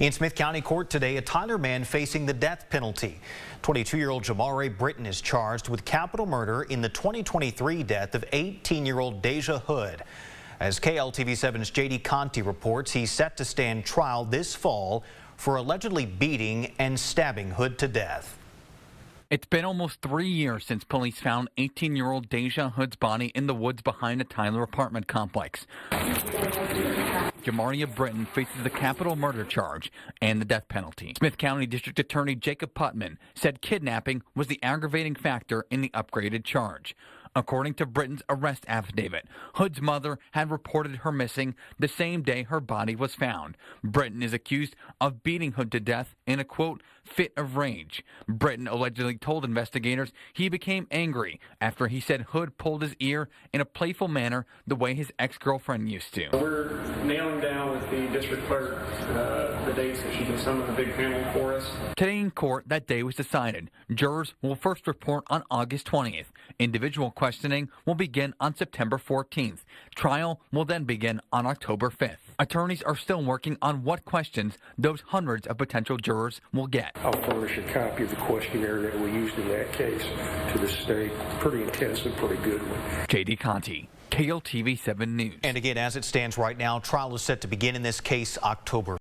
In Smith County Court today, a Tyler man facing the death penalty. 22-year-old Jamare Britton is charged with capital murder in the 2023 death of 18-year-old Deja Hood. As KLTV7's JD Conti reports, he's set to stand trial this fall for allegedly beating and stabbing Hood to death. It's been almost 3 years since police found 18-year-old Deja Hood's body in the woods behind a Tyler apartment complex. Jamaria Britton faces the capital murder charge and the death penalty. Smith County District Attorney Jacob Putman said kidnapping was the aggravating factor in the upgraded charge. According to Britton's arrest affidavit, Hood's mother had reported her missing the same day her body was found. Britton is accused of beating Hood to death in a, quote, fit of rage. Britton allegedly told investigators he became angry after he said Hood pulled his ear in a playful manner the way his ex-girlfriend used to. We're nailing down with the district clerk the dates that she can summon the big panel for us. Today in court, that day was decided. Jurors will first report on August 20th. Individual questioning will begin on September 14th. Trial will then begin on October 5th. Attorneys are still working on what questions those hundreds of potential jurors will get. I'll furnish a copy of the questionnaire that we used in that case to the state. Pretty intense and pretty good one. JD Conti, KLTV 7 News. And again, as it stands right now, trial is set to begin in this case October